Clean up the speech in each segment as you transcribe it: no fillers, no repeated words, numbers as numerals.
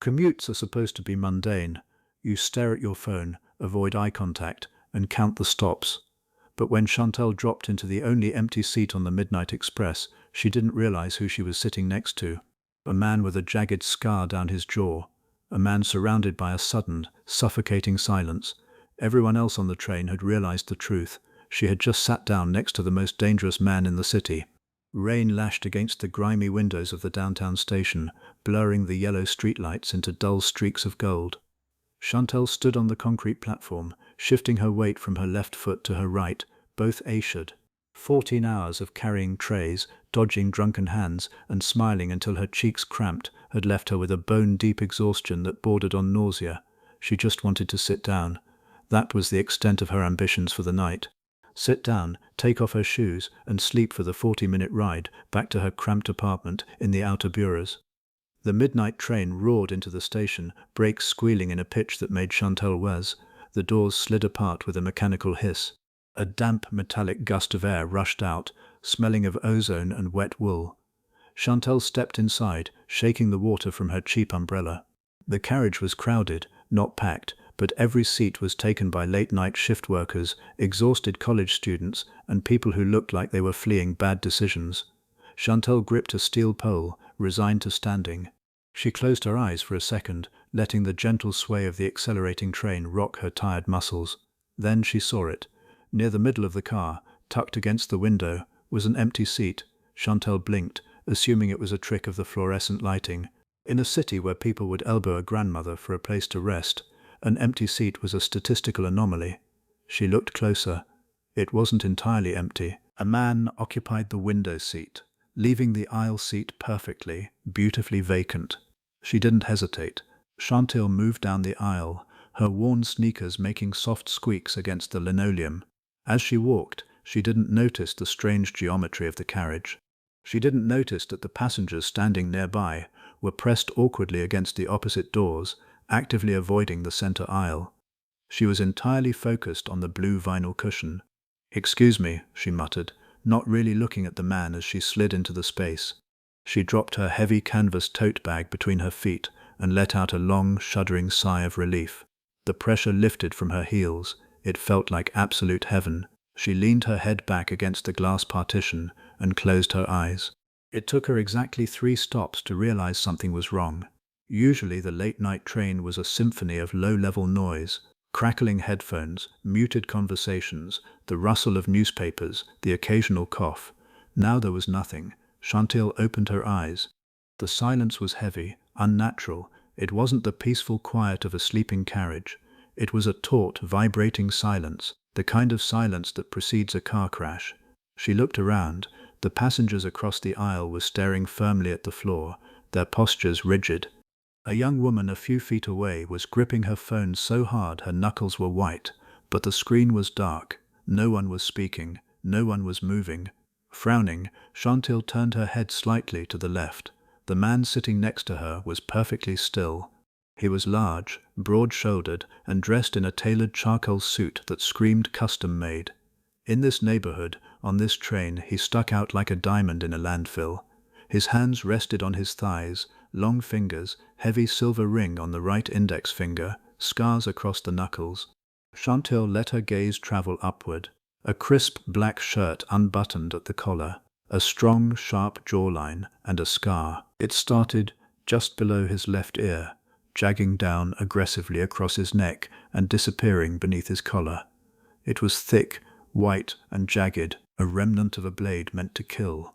Commutes are supposed to be mundane. You stare at your phone, avoid eye contact, and count the stops. But when Chantal dropped into the only empty seat on the Midnight Express, she didn't realize who she was sitting next to. A man with a jagged scar down his jaw. A man surrounded by a sudden, suffocating silence. Everyone else on the train had realized the truth. She had just sat down next to the most dangerous man in the city. Rain lashed against the grimy windows of the downtown station, blurring the yellow streetlights into dull streaks of gold. Chantal stood on the concrete platform, shifting her weight from her left foot to her right, both assured. 14 hours of carrying trays, dodging drunken hands, and smiling until her cheeks cramped had left her with a bone-deep exhaustion that bordered on nausea. She just wanted to sit down. That was the extent of her ambitions for the night. Sit down, take off her shoes, and sleep for the 40-minute ride back to her cramped apartment in the outer boroughs. The midnight train roared into the station, brakes squealing in a pitch that made Chantal wheeze. The doors slid apart with a mechanical hiss. A damp, metallic gust of air rushed out, smelling of ozone and wet wool. Chantal stepped inside, shaking the water from her cheap umbrella. The carriage was crowded, not packed, but every seat was taken by late-night shift workers, exhausted college students, and people who looked like they were fleeing bad decisions. Chantal gripped a steel pole, resigned to standing. She closed her eyes for a second, letting the gentle sway of the accelerating train rock her tired muscles. Then she saw it. Near the middle of the car, tucked against the window, was an empty seat. Chantal blinked, assuming it was a trick of the fluorescent lighting. In a city where people would elbow a grandmother for a place to rest, an empty seat was a statistical anomaly. She looked closer. It wasn't entirely empty. A man occupied the window seat, leaving the aisle seat perfectly, beautifully vacant. She didn't hesitate. Chantal moved down the aisle, her worn sneakers making soft squeaks against the linoleum. As she walked, she didn't notice the strange geometry of the carriage. She didn't notice that the passengers standing nearby were pressed awkwardly against the opposite doors, actively avoiding the center aisle. She was entirely focused on the blue vinyl cushion. "Excuse me," she muttered, not really looking at the man as she slid into the space. She dropped her heavy canvas tote bag between her feet and let out a long, shuddering sigh of relief. The pressure lifted from her heels. It felt like absolute heaven. She leaned her head back against the glass partition and closed her eyes. It took her exactly 3 stops to realize something was wrong. Usually the late-night train was a symphony of low-level noise, crackling headphones, muted conversations, the rustle of newspapers, the occasional cough. Now there was nothing. Chantal opened her eyes. The silence was heavy, unnatural. It wasn't the peaceful quiet of a sleeping carriage. It was a taut, vibrating silence, the kind of silence that precedes a car crash. She looked around. The passengers across the aisle were staring firmly at the floor, their postures rigid. A young woman a few feet away was gripping her phone so hard her knuckles were white, but the screen was dark. No one was speaking. No one was moving. Frowning, Chantal turned her head slightly to the left. The man sitting next to her was perfectly still. He was large, broad-shouldered, and dressed in a tailored charcoal suit that screamed custom-made. In this neighborhood, on this train, he stuck out like a diamond in a landfill. His hands rested on his thighs, long fingers, heavy silver ring on the right index finger, scars across the knuckles. Chantal let her gaze travel upward. A crisp black shirt unbuttoned at the collar, a strong, sharp jawline, and a scar. It started just below his left ear, jagging down aggressively across his neck and disappearing beneath his collar. It was thick, white, and jagged, a remnant of a blade meant to kill.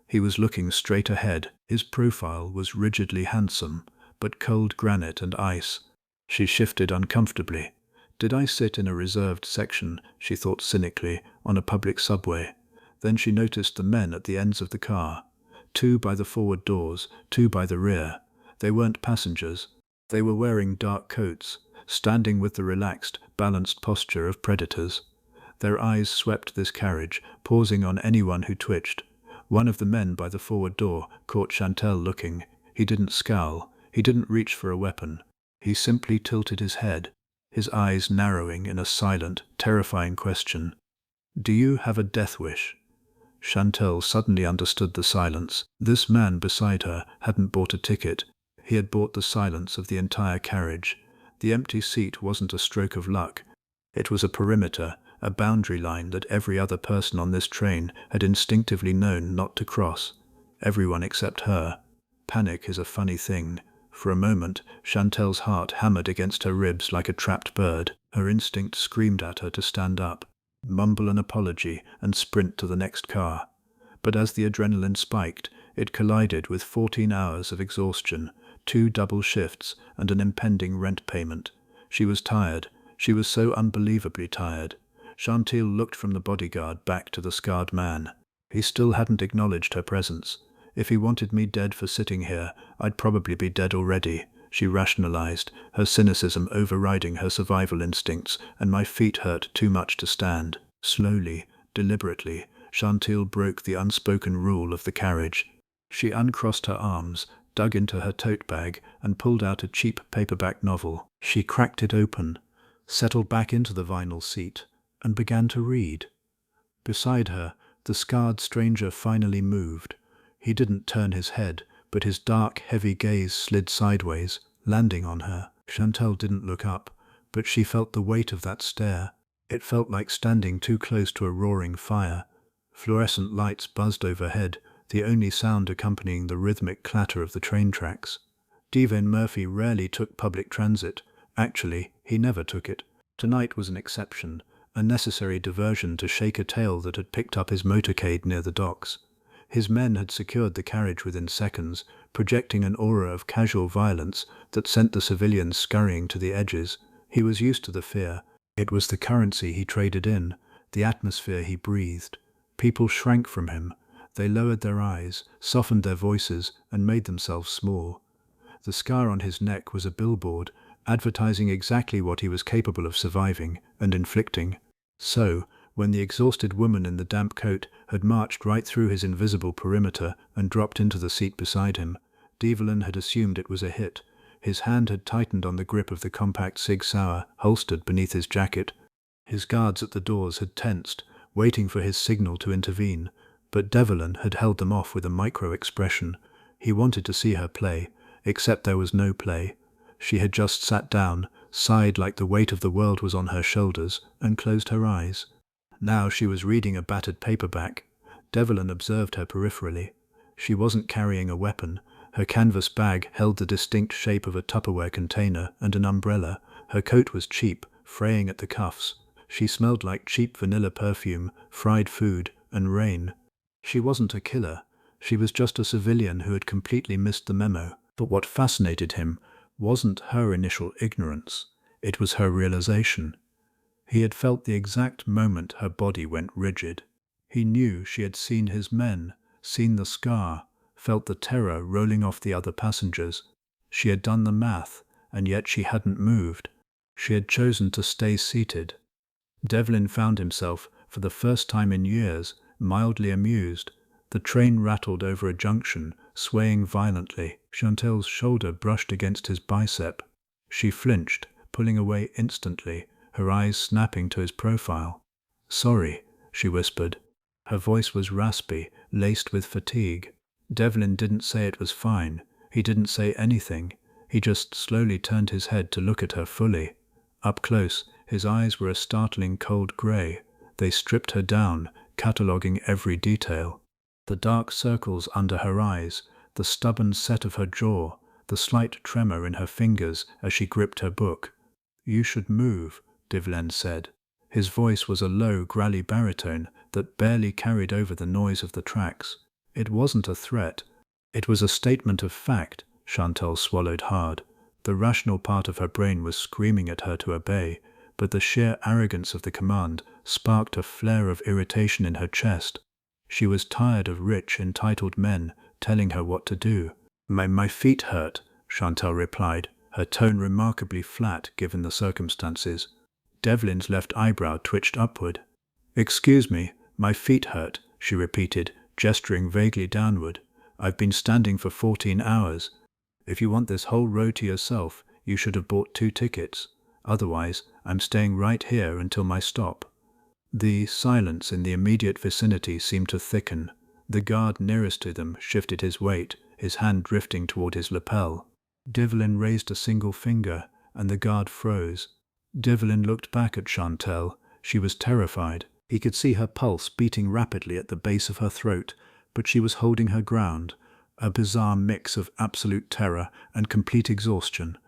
He was looking straight ahead. His profile was rigidly handsome, but cold granite and ice. She shifted uncomfortably. Did I sit in a reserved section, she thought cynically, on a public subway? Then she noticed the men at the ends of the car. 2 by the forward doors, 2 by the rear. They weren't passengers. They were wearing dark coats, standing with the relaxed, balanced posture of predators. Their eyes swept this carriage, pausing on anyone who twitched. One of the men by the forward door caught Chantal looking. He didn't scowl. He didn't reach for a weapon. He simply tilted his head, his eyes narrowing in a silent, terrifying question. "Do you have a death wish?" Chantal suddenly understood the silence. This man beside her hadn't bought a ticket. He had bought the silence of the entire carriage. The empty seat wasn't a stroke of luck. It was a perimeter, a boundary line that every other person on this train had instinctively known not to cross. Everyone except her. Panic is a funny thing. For a moment, Chantel's heart hammered against her ribs like a trapped bird. Her instinct screamed at her to stand up, mumble an apology, and sprint to the next car. But as the adrenaline spiked, it collided with 14 hours of exhaustion, 2 double shifts, and an impending rent payment. She was tired. She was so unbelievably tired. Chantal looked from the bodyguard back to the scarred man. He still hadn't acknowledged her presence. If he wanted me dead for sitting here, I'd probably be dead already, she rationalized, her cynicism overriding her survival instincts, and my feet hurt too much to stand. Slowly, deliberately, Chantal broke the unspoken rule of the carriage. She uncrossed her arms, dug into her tote bag, and pulled out a cheap paperback novel. She cracked it open, settled back into the vinyl seat, and began to read. Beside her, the scarred stranger finally moved. He didn't turn his head, but his dark, heavy gaze slid sideways, landing on her. Chantal didn't look up, but she felt the weight of that stare. It felt like standing too close to a roaring fire. Fluorescent lights buzzed overhead, the only sound accompanying the rhythmic clatter of the train tracks. Devin Murphy rarely took public transit. Actually, he never took it. Tonight was an exception, a necessary diversion to shake a tail that had picked up his motorcade near the docks. His men had secured the carriage within seconds, projecting an aura of casual violence that sent the civilians scurrying to the edges. He was used to the fear. It was the currency he traded in, the atmosphere he breathed. People shrank from him. They lowered their eyes, softened their voices, and made themselves small. The scar on his neck was a billboard, advertising exactly what he was capable of surviving and inflicting. So, when the exhausted woman in the damp coat had marched right through his invisible perimeter and dropped into the seat beside him, Devlin had assumed it was a hit. His hand had tightened on the grip of the compact Sig Sauer holstered beneath his jacket. His guards at the doors had tensed, waiting for his signal to intervene, but Devlin had held them off with a micro-expression. He wanted to see her play, except there was no play. She had just sat down, sighed like the weight of the world was on her shoulders, and closed her eyes. Now she was reading a battered paperback. Devlin observed her peripherally. She wasn't carrying a weapon. Her canvas bag held the distinct shape of a Tupperware container and an umbrella. Her coat was cheap, fraying at the cuffs. She smelled like cheap vanilla perfume, fried food, and rain. She wasn't a killer. She was just a civilian who had completely missed the memo. But what fascinated him wasn't her initial ignorance. It was her realization. He had felt the exact moment her body went rigid. He knew she had seen his men, seen the scar, felt the terror rolling off the other passengers. She had done the math, and yet she hadn't moved. She had chosen to stay seated. Devlin found himself, for the first time in years, mildly amused. The train rattled over a junction, swaying violently. Chantal's shoulder brushed against his bicep. She flinched, pulling away instantly, her eyes snapping to his profile. "Sorry," she whispered. Her voice was raspy, laced with fatigue. Devlin didn't say it was fine. He didn't say anything. He just slowly turned his head to look at her fully. Up close, his eyes were a startling cold grey. They stripped her down, cataloguing every detail. The dark circles under her eyes, the stubborn set of her jaw, the slight tremor in her fingers as she gripped her book. "You should move," Devlin said. His voice was a low, growly baritone that barely carried over the noise of the tracks. It wasn't a threat. It was a statement of fact. Chantal swallowed hard. The rational part of her brain was screaming at her to obey, but the sheer arrogance of the command sparked a flare of irritation in her chest. She was tired of rich, entitled men telling her what to do. My feet hurt," Chantal replied, her tone remarkably flat given the circumstances. Devlin's left eyebrow twitched upward. "Excuse me, my feet hurt," she repeated, gesturing vaguely downward. "I've been standing for 14 hours. If you want this whole row to yourself, you should have bought 2 tickets. Otherwise, I'm staying right here until my stop." The silence in the immediate vicinity seemed to thicken. The guard nearest to them shifted his weight, his hand drifting toward his lapel. Devlin raised a single finger, and the guard froze. Devlin looked back at Chantel. She was terrified. He could see her pulse beating rapidly at the base of her throat, but she was holding her ground, a bizarre mix of absolute terror and complete exhaustion.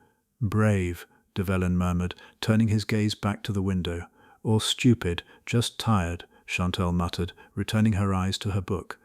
"Brave," Devlin murmured, turning his gaze back to the window. "Or stupid, just tired," Chantel muttered, returning her eyes to her book.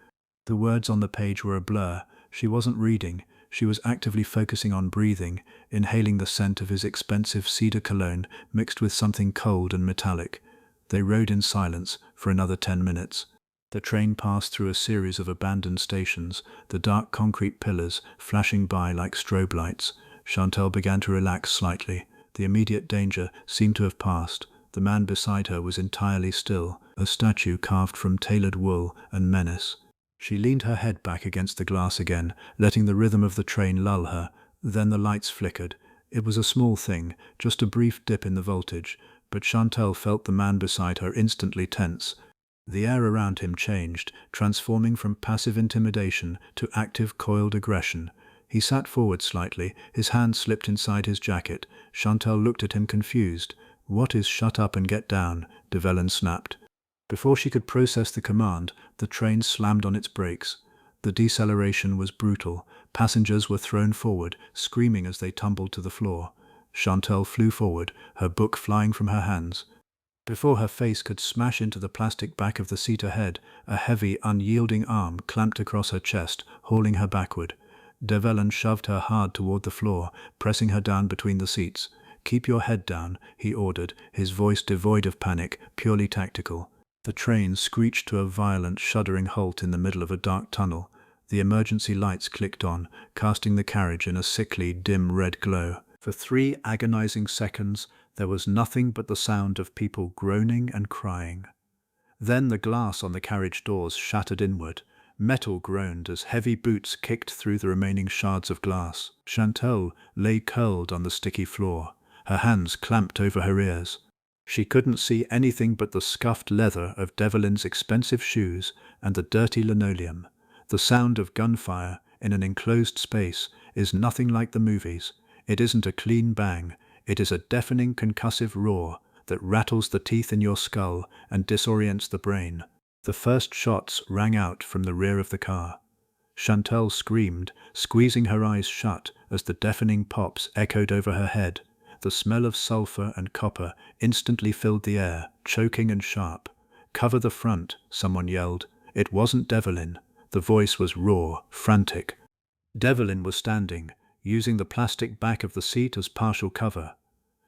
The words on the page were a blur. She wasn't reading. She was actively focusing on breathing, inhaling the scent of his expensive cedar cologne mixed with something cold and metallic. They rode in silence for another 10 minutes. The train passed through a series of abandoned stations, the dark concrete pillars flashing by like strobe lights. Chantel began to relax slightly. The immediate danger seemed to have passed. The man beside her was entirely still, a statue carved from tailored wool and menace. She leaned her head back against the glass again, letting the rhythm of the train lull her. Then the lights flickered. It was a small thing, just a brief dip in the voltage, but Chantel felt the man beside her instantly tense. The air around him changed, transforming from passive intimidation to active coiled aggression. He sat forward slightly, his hand slipped inside his jacket. Chantel looked at him confused. "What is shut up and get down?" Devlin snapped. Before she could process the command, the train slammed on its brakes. The deceleration was brutal. Passengers were thrown forward, screaming as they tumbled to the floor. Chantel flew forward, her book flying from her hands. Before her face could smash into the plastic back of the seat ahead, a heavy, unyielding arm clamped across her chest, hauling her backward. Devlin shoved her hard toward the floor, pressing her down between the seats. "Keep your head down," he ordered, his voice devoid of panic, purely tactical. The train screeched to a violent, shuddering halt in the middle of a dark tunnel. The emergency lights clicked on, casting the carriage in a sickly, dim red glow. For 3 agonizing seconds, there was nothing but the sound of people groaning and crying. Then the glass on the carriage doors shattered inward. Metal groaned as heavy boots kicked through the remaining shards of glass. Chantel lay curled on the sticky floor, her hands clamped over her ears. She couldn't see anything but the scuffed leather of Devlin's expensive shoes and the dirty linoleum. The sound of gunfire in an enclosed space is nothing like the movies. It isn't a clean bang. It is a deafening concussive roar that rattles the teeth in your skull and disorients the brain. The first shots rang out from the rear of the car. Chantel screamed, squeezing her eyes shut as the deafening pops echoed over her head. The smell of sulfur and copper instantly filled the air, choking and sharp. "Cover the front," someone yelled. It wasn't Devlin. The voice was raw, frantic. Devlin was standing, using the plastic back of the seat as partial cover.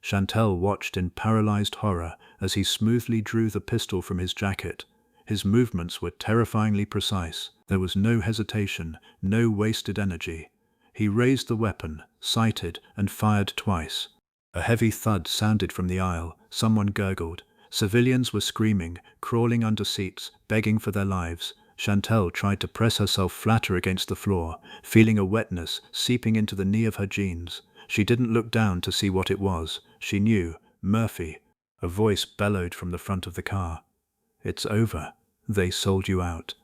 Chantel watched in paralyzed horror as he smoothly drew the pistol from his jacket. His movements were terrifyingly precise. There was no hesitation, no wasted energy. He raised the weapon, sighted, and fired twice. A heavy thud sounded from the aisle. Someone gurgled. Civilians were screaming, crawling under seats, begging for their lives. Chantel tried to press herself flatter against the floor, feeling a wetness seeping into the knee of her jeans. She didn't look down to see what it was. She knew. Murphy. A voice bellowed from the front of the car. "It's over. They sold you out."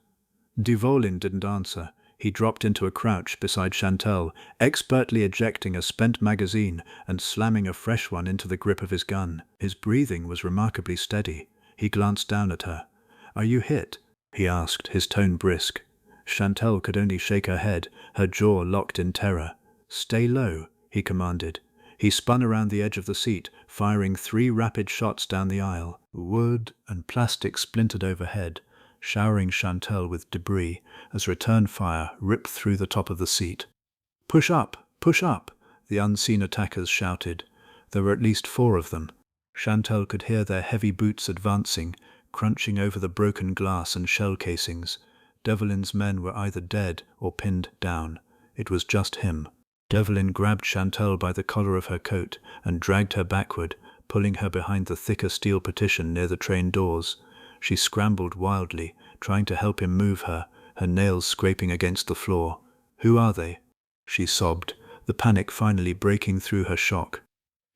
Devlin didn't answer. He dropped into a crouch beside Chantel, expertly ejecting a spent magazine and slamming a fresh one into the grip of his gun. His breathing was remarkably steady. He glanced down at her. "Are you hit?" he asked, his tone brisk. Chantel could only shake her head, her jaw locked in terror. "Stay low," he commanded. He spun around the edge of the seat, firing 3 rapid shots down the aisle. Wood and plastic splintered overhead, showering Chantel with debris as return fire ripped through the top of the seat. "Push up! Push up!" the unseen attackers shouted. There were at least 4 of them. Chantel could hear their heavy boots advancing, crunching over the broken glass and shell casings. Devlin's men were either dead or pinned down. It was just him. Devlin grabbed Chantel by the collar of her coat and dragged her backward, pulling her behind the thicker steel partition near the train doors. She scrambled wildly, trying to help him move her, her nails scraping against the floor. "Who are they?" she sobbed, the panic finally breaking through her shock.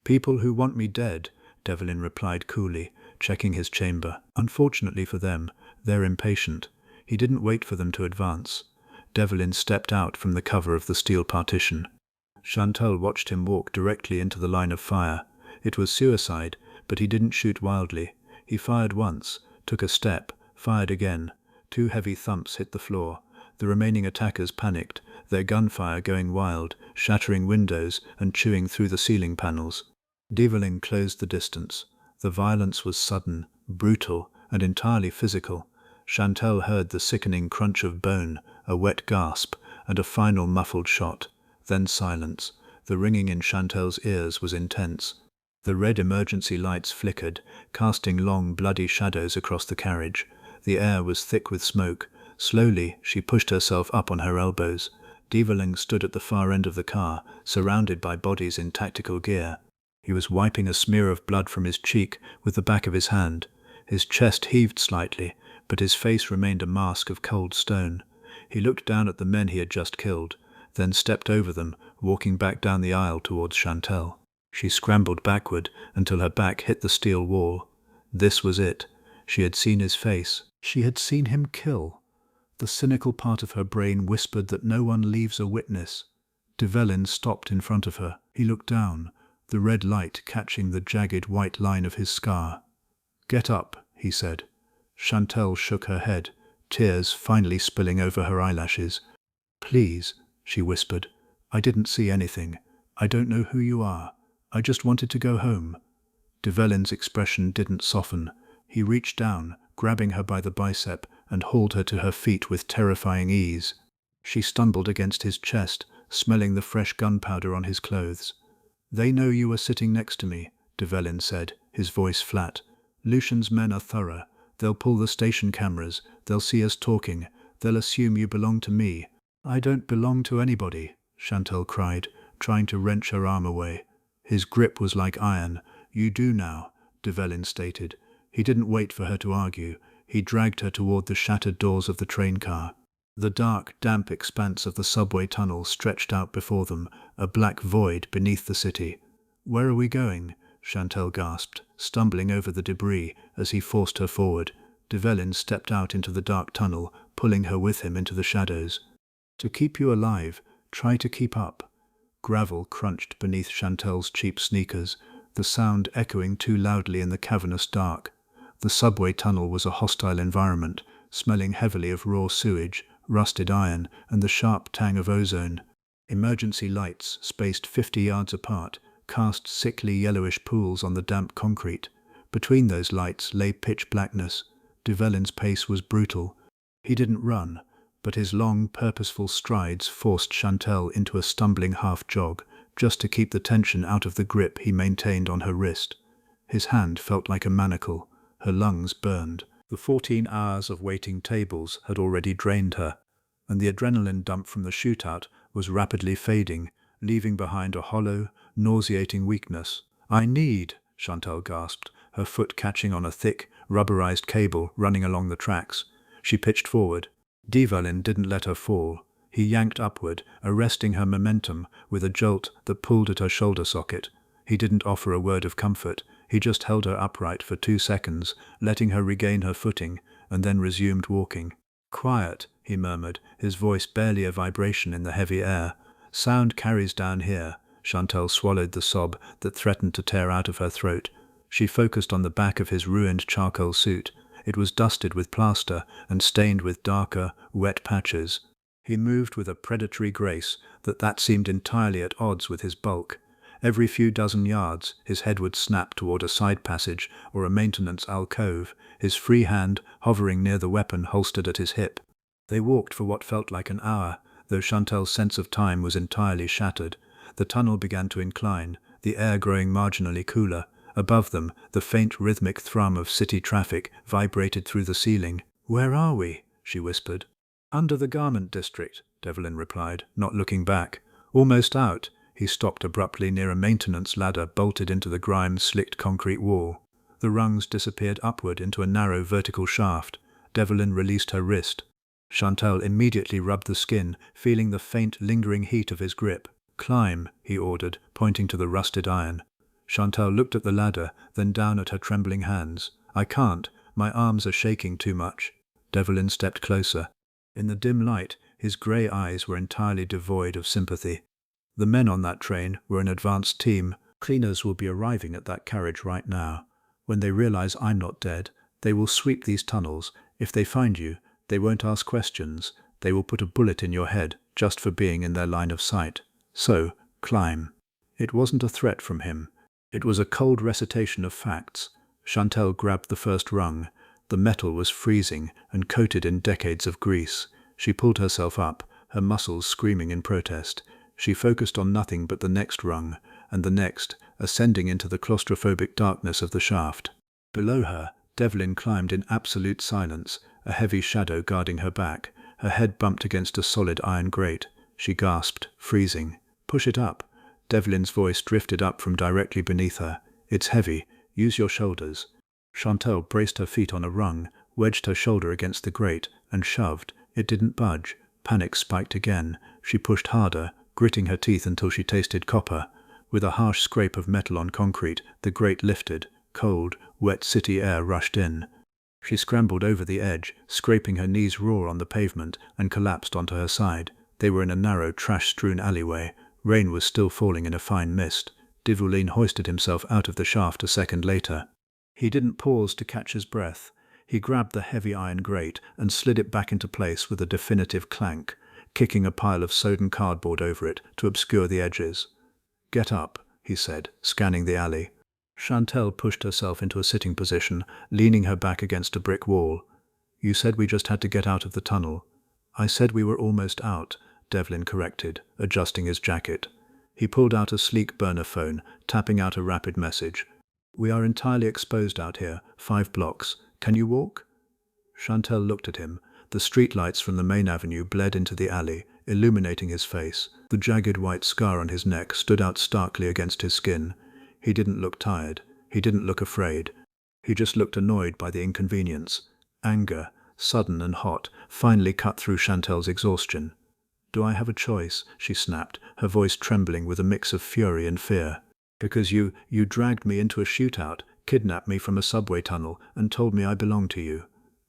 "People who want me dead," Devlin replied coolly, checking his chamber. "Unfortunately for them, they're impatient." He didn't wait for them to advance. Devlin stepped out from the cover of the steel partition. Chantal watched him walk directly into the line of fire. It was suicide, but he didn't shoot wildly. He fired once, took a step, fired again. 2 heavy thumps hit the floor. The remaining attackers panicked, their gunfire going wild, shattering windows and chewing through the ceiling panels. Devlin closed the distance. The violence was sudden, brutal, and entirely physical. Chantal heard the sickening crunch of bone, a wet gasp, and a final muffled shot. Then silence. The ringing in Chantal's ears was intense. The red emergency lights flickered, casting long, bloody shadows across the carriage. The air was thick with smoke. Slowly, she pushed herself up on her elbows. Devlin stood at the far end of the car, surrounded by bodies in tactical gear. He was wiping a smear of blood from his cheek with the back of his hand. His chest heaved slightly, but his face remained a mask of cold stone. He looked down at the men he had just killed, then stepped over them, walking back down the aisle towards Chantal. She scrambled backward until her back hit the steel wall. This was it. She had seen his face. She had seen him kill. The cynical part of her brain whispered that no one leaves a witness. Devlin stopped in front of her. He looked down, the red light catching the jagged white line of his scar. "Get up," he said. Chantal shook her head, tears finally spilling over her eyelashes. "Please," she whispered. "I didn't see anything. I don't know who you are. I just wanted to go home." Devlin's expression didn't soften. He reached down, grabbing her by the bicep, and hauled her to her feet with terrifying ease. She stumbled against his chest, smelling the fresh gunpowder on his clothes. "They know you were sitting next to me," Devlin said, his voice flat. "Lucian's men are thorough. They'll pull the station cameras. They'll see us talking. They'll assume you belong to me." "I don't belong to anybody," Chantal cried, trying to wrench her arm away. His grip was like iron. "You do now," Devlin stated. He didn't wait for her to argue. He dragged her toward the shattered doors of the train car. The dark, damp expanse of the subway tunnel stretched out before them, a black void beneath the city. "Where are we going?" Chantal gasped, stumbling over the debris as he forced her forward. Devlin stepped out into the dark tunnel, pulling her with him into the shadows. "To keep you alive, try to keep up." Gravel crunched beneath Chantal's cheap sneakers, the sound echoing too loudly in the cavernous dark. The subway tunnel was a hostile environment, smelling heavily of raw sewage, rusted iron, and the sharp tang of ozone. Emergency lights, spaced 50 yards apart, cast sickly yellowish pools on the damp concrete. Between those lights lay pitch blackness. Devlin's pace was brutal. He didn't run, but his long, purposeful strides forced Chantal into a stumbling half-jog, just to keep the tension out of the grip he maintained on her wrist. His hand felt like a manacle. Her lungs burned. The 14 hours of waiting tables had already drained her, and the adrenaline dump from the shootout was rapidly fading, leaving behind a hollow, nauseating weakness. "I need," Chantal gasped, her foot catching on a thick, rubberized cable running along the tracks. She pitched forward. Devlin didn't let her fall. He yanked upward, arresting her momentum with a jolt that pulled at her shoulder socket. He didn't offer a word of comfort. He just held her upright for 2 seconds, letting her regain her footing, and then resumed walking. "Quiet," he murmured, his voice barely a vibration in the heavy air. "Sound carries down here." Chantal swallowed the sob that threatened to tear out of her throat. She focused on the back of his ruined charcoal suit. It was dusted with plaster and stained with darker, wet patches. He moved with a predatory grace that seemed entirely at odds with his bulk. Every few dozen yards, his head would snap toward a side passage or a maintenance alcove, his free hand hovering near the weapon holstered at his hip. They walked for what felt like an hour, though Chantal's sense of time was entirely shattered. The tunnel began to incline, the air growing marginally cooler. Above them, the faint rhythmic thrum of city traffic vibrated through the ceiling. "Where are we?" she whispered. "Under the garment district," Devlin replied, not looking back. "Almost out." He stopped abruptly near a maintenance ladder bolted into the grime-slicked concrete wall. The rungs disappeared upward into a narrow vertical shaft. Devlin released her wrist. Chantal immediately rubbed the skin, feeling the faint, lingering heat of his grip. "Climb," he ordered, pointing to the rusted iron. Chantal looked at the ladder, then down at her trembling hands. "I can't. My arms are shaking too much." Devlin stepped closer. In the dim light, his grey eyes were entirely devoid of sympathy. The men on that train were an advanced team. Cleaners will be arriving at that carriage right now. When they realize I'm not dead, they will sweep these tunnels. If they find you, they won't ask questions. They will put a bullet in your head just for being in their line of sight. So, climb." It wasn't a threat from him. It was a cold recitation of facts. Chantal grabbed the first rung. The metal was freezing and coated in decades of grease. She pulled herself up, her muscles screaming in protest. She focused on nothing but the next rung, and the next, ascending into the claustrophobic darkness of the shaft. Below her, Devlin climbed in absolute silence, a heavy shadow guarding her back. Her head bumped against a solid iron grate. She gasped, freezing. "Push it up." Devlin's voice drifted up from directly beneath her. "It's heavy. Use your shoulders." Chantal braced her feet on a rung, wedged her shoulder against the grate, and shoved. It didn't budge. Panic spiked again. She pushed harder, gritting her teeth until she tasted copper. With a harsh scrape of metal on concrete, the grate lifted. Cold, wet city air rushed in. She scrambled over the edge, scraping her knees raw on the pavement, and collapsed onto her side. They were in a narrow, trash-strewn alleyway. Rain was still falling in a fine mist. Divulin hoisted himself out of the shaft a second later. He didn't pause to catch his breath. He grabbed the heavy iron grate and slid it back into place with a definitive clank, kicking a pile of sodden cardboard over it to obscure the edges. "Get up," he said, scanning the alley. Chantal pushed herself into a sitting position, leaning her back against a brick wall. "You said we just had to get out of the tunnel." "I said we were almost out," Devlin corrected, adjusting his jacket. He pulled out a sleek burner phone, tapping out a rapid message. "We are entirely exposed out here, 5 blocks. Can you walk?" Chantal looked at him. The streetlights from the main avenue bled into the alley, illuminating his face. The jagged white scar on his neck stood out starkly against his skin. He didn't look tired. He didn't look afraid. He just looked annoyed by the inconvenience. Anger, sudden and hot, finally cut through Chantal's exhaustion. "Do I have a choice?" she snapped, her voice trembling with a mix of fury and fear. "Because you dragged me into a shootout, kidnapped me from a subway tunnel, and told me I belong to you.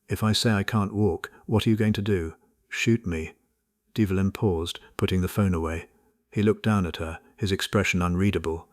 If I say I can't walk, what are you going to do? Shoot me?" Devlin paused, putting the phone away. He looked down at her, his expression unreadable.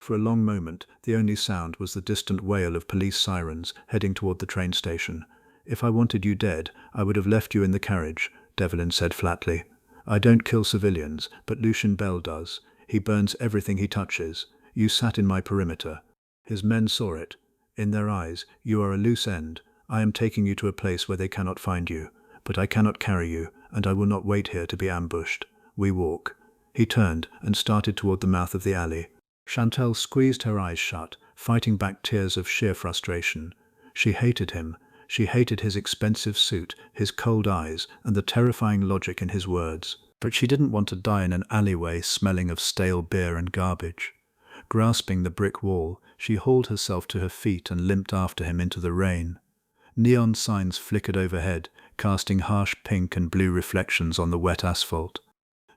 For a long moment, the only sound was the distant wail of police sirens heading toward the train station. "If I wanted you dead, I would have left you in the carriage," Devlin said flatly. "I don't kill civilians, but Lucien Bell does. He burns everything he touches. You sat in my perimeter." His men saw it. In their eyes, "You are a loose end. I am taking you to a place where they cannot find you. But I cannot carry you, and I will not wait here to be ambushed. We walk." He turned and started toward the mouth of the alley. Chantal squeezed her eyes shut, fighting back tears of sheer frustration. She hated him. She hated his expensive suit, his cold eyes, and the terrifying logic in his words. But she didn't want to die in an alleyway smelling of stale beer and garbage. Grasping the brick wall, she hauled herself to her feet and limped after him into the rain. Neon signs flickered overhead, casting harsh pink and blue reflections on the wet asphalt.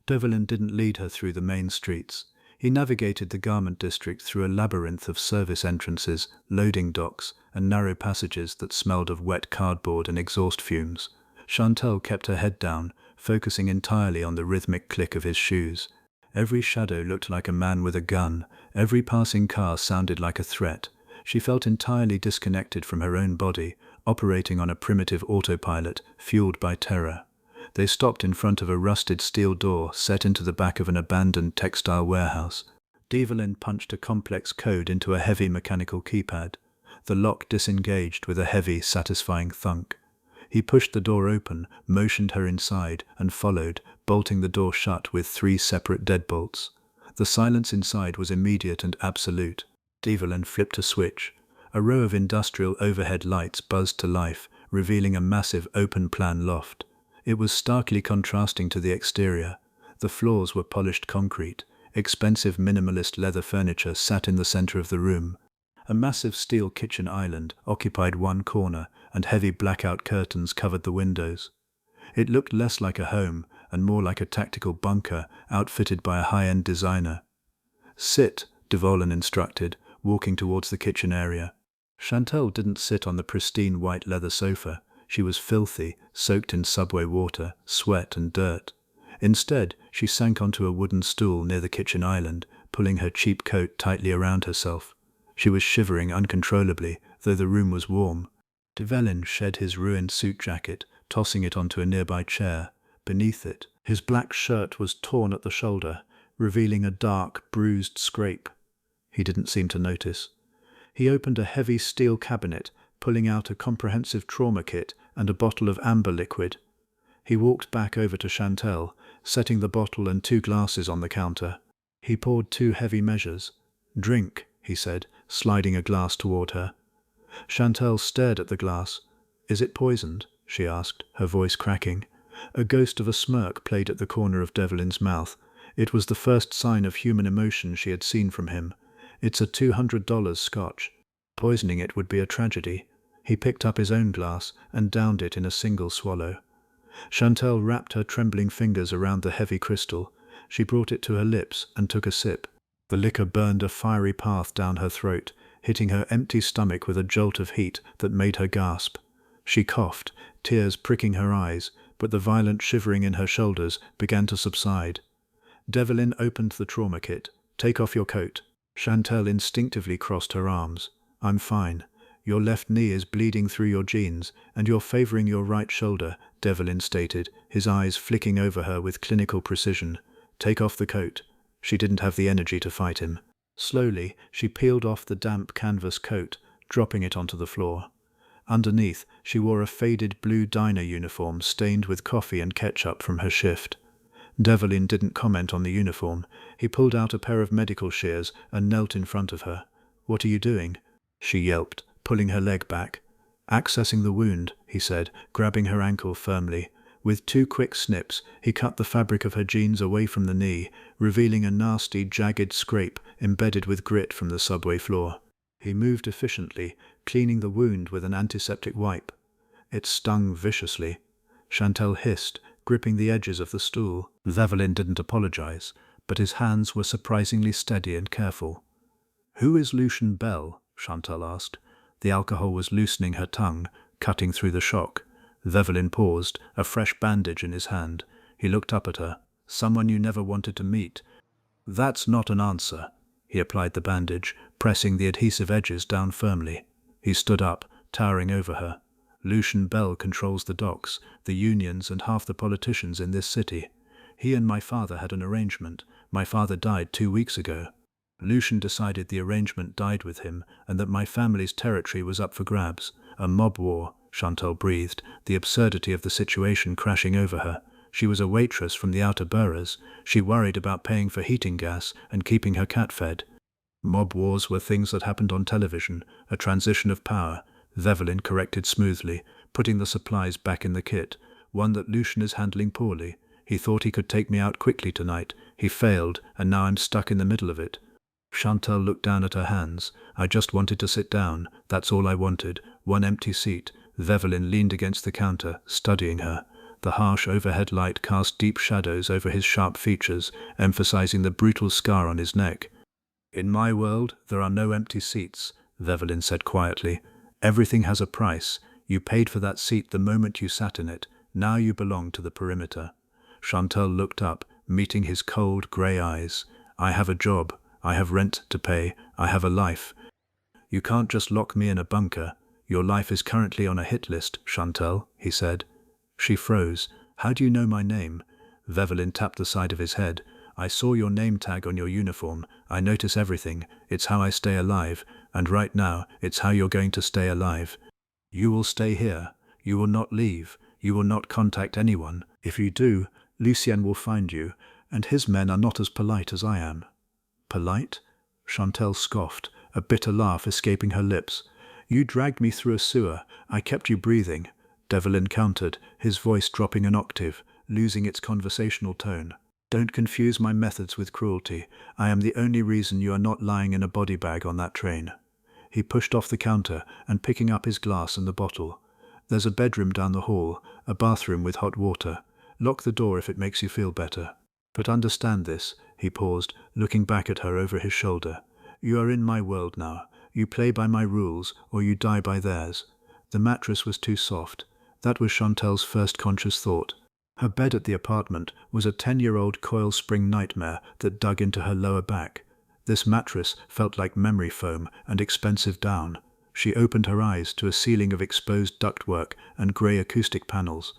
Devlin didn't lead her through the main streets. He navigated the garment district through a labyrinth of service entrances, loading docks, and narrow passages that smelled of wet cardboard and exhaust fumes. Chantal kept her head down, focusing entirely on the rhythmic click of his shoes. Every shadow looked like a man with a gun. Every passing car sounded like a threat. She felt entirely disconnected from her own body, operating on a primitive autopilot, fueled by terror. They stopped in front of a rusted steel door set into the back of an abandoned textile warehouse. Devlin punched a complex code into a heavy mechanical keypad. The lock disengaged with a heavy, satisfying thunk. He pushed the door open, motioned her inside, and followed, bolting the door shut with 3 separate deadbolts. The silence inside was immediate and absolute. Devlin flipped a switch. A row of industrial overhead lights buzzed to life, revealing a massive open-plan loft. It was starkly contrasting to the exterior. The floors were polished concrete. Expensive minimalist leather furniture sat in the center of the room. A massive steel kitchen island occupied one corner, and heavy blackout curtains covered the windows. It looked less like a home and more like a tactical bunker outfitted by a high-end designer. "Sit," Devlin instructed, walking towards the kitchen area. Chantal didn't sit on the pristine white leather sofa. She was filthy, soaked in subway water, sweat and dirt. Instead, she sank onto a wooden stool near the kitchen island, pulling her cheap coat tightly around herself. She was shivering uncontrollably, though the room was warm. Devlin shed his ruined suit jacket, tossing it onto a nearby chair. Beneath it, his black shirt was torn at the shoulder, revealing a dark, bruised scrape. He didn't seem to notice. He opened a heavy steel cabinet, pulling out a comprehensive trauma kit and a bottle of amber liquid. He walked back over to Chantal, setting the bottle and 2 glasses on the counter. He poured 2 heavy measures. "Drink," he said, sliding a glass toward her. Chantal stared at the glass. "Is it poisoned?" she asked, her voice cracking. A ghost of a smirk played at the corner of Devlin's mouth. It was the first sign of human emotion she had seen from him. "It's a $200 scotch. Poisoning it would be a tragedy." He picked up his own glass and downed it in a single swallow. Chantal wrapped her trembling fingers around the heavy crystal. She brought it to her lips and took a sip. The liquor burned a fiery path down her throat, hitting her empty stomach with a jolt of heat that made her gasp. She coughed, tears pricking her eyes, but the violent shivering in her shoulders began to subside. Devlin opened the trauma kit. "Take off your coat." Chantal instinctively crossed her arms. "I'm fine. Your left knee is bleeding through your jeans, and you're favoring your right shoulder," Devlin stated, his eyes flicking over her with clinical precision. "Take off the coat." She didn't have the energy to fight him. Slowly, she peeled off the damp canvas coat, dropping it onto the floor. Underneath, she wore a faded blue diner uniform stained with coffee and ketchup from her shift. Devlin didn't comment on the uniform. He pulled out a pair of medical shears and knelt in front of her. "What are you doing?" she yelped, pulling her leg back. "Accessing the wound," he said, grabbing her ankle firmly. With 2 quick snips, he cut the fabric of her jeans away from the knee, revealing a nasty, jagged scrape embedded with grit from the subway floor. He moved efficiently, cleaning the wound with an antiseptic wipe. It stung viciously. Chantal hissed, gripping the edges of the stool. Devlin didn't apologize, but his hands were surprisingly steady and careful. "Who is Lucian Bell?" Chantal asked. The alcohol was loosening her tongue, cutting through the shock. Devlin paused, a fresh bandage in his hand. He looked up at her. "Someone you never wanted to meet." "That's not an answer." He applied the bandage, pressing the adhesive edges down firmly. He stood up, towering over her. "Lucian Bell controls the docks, the unions, and half the politicians in this city. He and my father had an arrangement. My father died 2 weeks ago. Lucian decided the arrangement died with him and that my family's territory was up for grabs. A mob war," Chantal breathed, the absurdity of the situation crashing over her. She was a waitress from the outer boroughs. She worried about paying for heating gas and keeping her cat fed. "Mob wars were things that happened on television, a transition of power," Devlin corrected smoothly, putting the supplies back in the kit. "One that Lucian is handling poorly. He thought he could take me out quickly tonight. He failed, and now I'm stuck in the middle of it." Chantal looked down at her hands. "I just wanted to sit down. That's all I wanted. One empty seat." Devlin leaned against the counter, studying her. The harsh overhead light cast deep shadows over his sharp features, emphasizing the brutal scar on his neck. "In my world, there are no empty seats," Devlin said quietly. "Everything has a price. You paid for that seat the moment you sat in it. Now you belong to the perimeter." Chantal looked up, meeting his cold, grey eyes. "I have a job. I have rent to pay. I have a life. You can't just lock me in a bunker. Your life is currently on a hit list, Chantal," he said. She froze. "How do you know my name?" Devlin tapped the side of his head. "I saw your name tag on your uniform. I notice everything. It's how I stay alive. And right now, it's how you're going to stay alive. You will stay here. You will not leave. You will not contact anyone. If you do, Lucien will find you, and his men are not as polite as I am." "Polite?" Chantal scoffed, a bitter laugh escaping her lips. "You dragged me through a sewer. I kept you breathing." Devlin countered, his voice dropping an octave, losing its conversational tone. "Don't confuse my methods with cruelty. I am the only reason you are not lying in a body bag on that train." He pushed off the counter and picking up his glass and the bottle. "There's a bedroom down the hall, a bathroom with hot water. Lock the door if it makes you feel better. But understand this," he paused, looking back at her over his shoulder. "You are in my world now. You play by my rules, or you die by theirs." The mattress was too soft. That was Chantal's first conscious thought. Her bed at the apartment was a 10-year-old coil spring nightmare that dug into her lower back. This mattress felt like memory foam and expensive down. She opened her eyes to a ceiling of exposed ductwork and grey acoustic panels.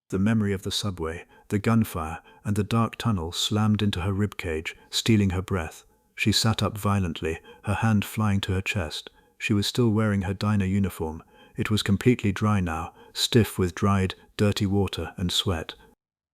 The memory of the subway, the gunfire, and the dark tunnel slammed into her ribcage, stealing her breath. She sat up violently, her hand flying to her chest. She was still wearing her diner uniform. It was completely dry now, stiff with dried, dirty water and sweat.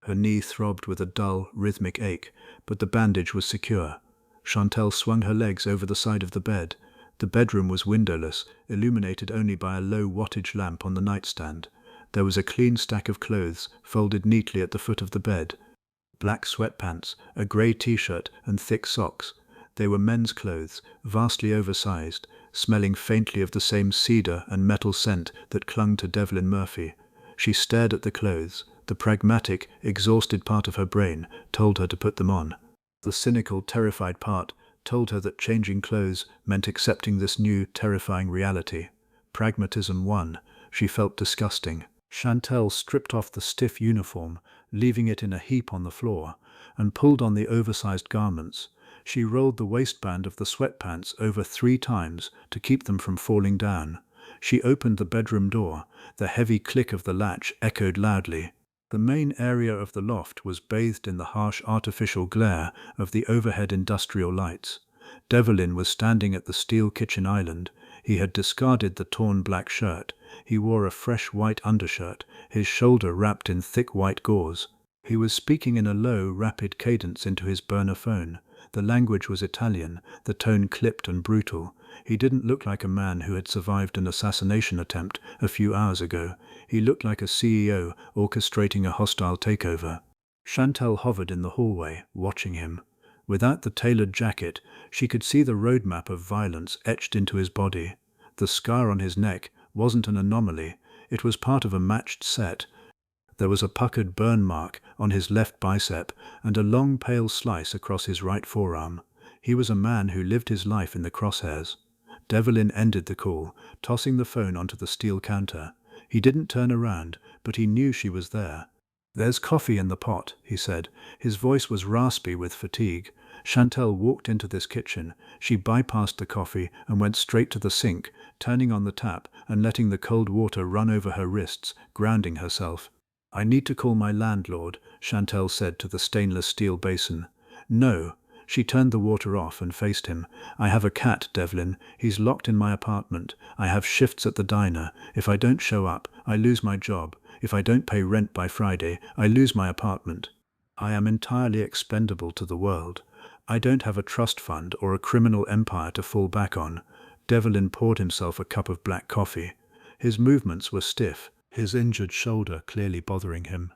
Her knee throbbed with a dull, rhythmic ache, but the bandage was secure. Chantal swung her legs over the side of the bed. The bedroom was windowless, illuminated only by a low wattage lamp on the nightstand. There was a clean stack of clothes, folded neatly at the foot of the bed. Black sweatpants, a grey t-shirt, and thick socks. They were men's clothes, vastly oversized, smelling faintly of the same cedar and metal scent that clung to Devlin Murphy. She stared at the clothes. The pragmatic, exhausted part of her brain told her to put them on. The cynical, terrified part told her that changing clothes meant accepting this new, terrifying reality. Pragmatism won. She felt disgusting. Chantal stripped off the stiff uniform, leaving it in a heap on the floor, and pulled on the oversized garments. She rolled the waistband of the sweatpants over 3 times to keep them from falling down. She opened the bedroom door. The heavy click of the latch echoed loudly. The main area of the loft was bathed in the harsh artificial glare of the overhead industrial lights. Devlin was standing at the steel kitchen island. He had discarded the torn black shirt. He wore a fresh white undershirt, his shoulder wrapped in thick white gauze. He was speaking in a low, rapid cadence into his burner phone. The language was Italian, the tone clipped and brutal. He didn't look like a man who had survived an assassination attempt a few hours ago. He looked like a CEO orchestrating a hostile takeover. Chantal hovered in the hallway, watching him. Without the tailored jacket, she could see the roadmap of violence etched into his body. The scar on his neck wasn't an anomaly. It was part of a matched set. There was a puckered burn mark on his left bicep and a long pale slice across his right forearm. He was a man who lived his life in the crosshairs. Devlin ended the call, tossing the phone onto the steel counter. He didn't turn around, but he knew she was there. "There's coffee in the pot," he said. His voice was raspy with fatigue. Chantal walked into this kitchen. She bypassed the coffee and went straight to the sink, turning on the tap and letting the cold water run over her wrists, grounding herself. "I need to call my landlord," Chantal said to the stainless steel basin. "No." She turned the water off and faced him. "I have a cat, Devlin. He's locked in my apartment. I have shifts at the diner. If I don't show up, I lose my job. If I don't pay rent by Friday, I lose my apartment. I am entirely expendable to the world. I don't have a trust fund or a criminal empire to fall back on." Devlin poured himself a cup of black coffee. His movements were stiff, his injured shoulder clearly bothering him.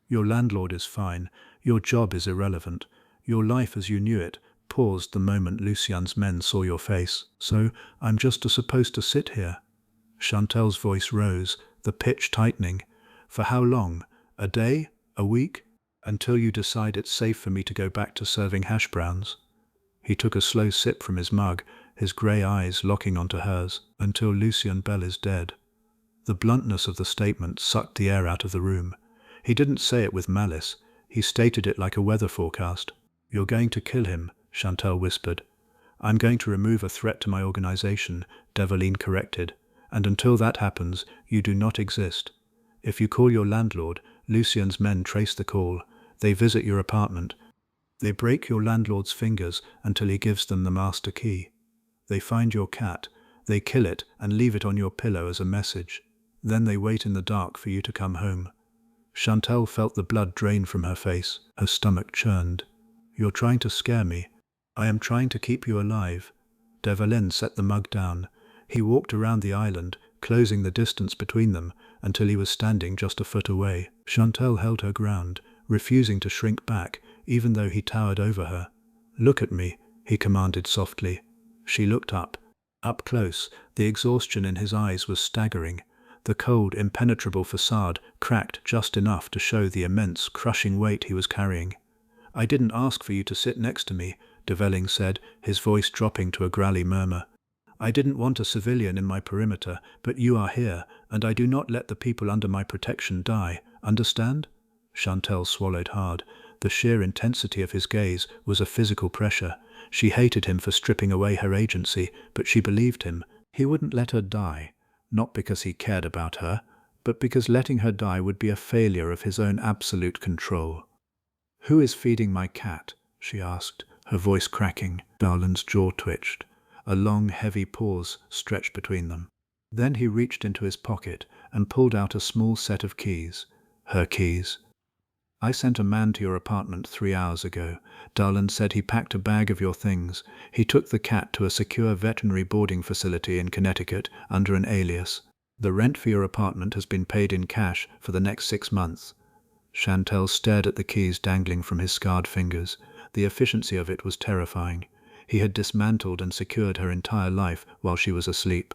"Your landlord is fine. Your job is irrelevant. Your life as you knew it paused the moment Lucien's men saw your face. So I'm just supposed to sit here?" Chantal's voice rose, the pitch tightening. "For how long? A day? A week? Until you decide it's safe for me to go back to serving hash browns?" He took a slow sip from his mug, his grey eyes locking onto hers. "Until Lucien Bell is dead." The bluntness of the statement sucked the air out of the room. He didn't say it with malice. He stated it like a weather forecast. "You're going to kill him," Chantal whispered. "I'm going to remove a threat to my organization," Devlin corrected. "And until that happens, you do not exist. If you call your landlord, Lucien's men trace the call. They visit your apartment. They break your landlord's fingers until he gives them the master key. They find your cat. They kill it and leave it on your pillow as a message. Then they wait in the dark for you to come home." Chantal felt the blood drain from her face. Her stomach churned. "You're trying to scare me." "I am trying to keep you alive." Devlin set the mug down. He walked around the island, closing the distance between them, until he was standing just a foot away. Chantal held her ground, refusing to shrink back, even though he towered over her. "Look at me," he commanded softly. She looked up. Up close, the exhaustion in his eyes was staggering. The cold, impenetrable facade cracked just enough to show the immense, crushing weight he was carrying. "I didn't ask for you to sit next to me," Devlin said, his voice dropping to a growly murmur. "I didn't want a civilian in my perimeter, but you are here, and I do not let the people under my protection die. Understand?" Chantal swallowed hard. The sheer intensity of his gaze was a physical pressure. She hated him for stripping away her agency, but she believed him. He wouldn't let her die, not because he cared about her, but because letting her die would be a failure of his own absolute control. "Who is feeding my cat?" she asked, her voice cracking. Darlan's jaw twitched. A long, heavy pause stretched between them. Then he reached into his pocket and pulled out a small set of keys. Her keys. "I sent a man to your apartment 3 hours ago. Darlan said he packed a bag of your things. He took the cat to a secure veterinary boarding facility in Connecticut under an alias. The rent for your apartment has been paid in cash for the next 6 months. Chantal stared at the keys dangling from his scarred fingers. The efficiency of it was terrifying. He had dismantled and secured her entire life while she was asleep.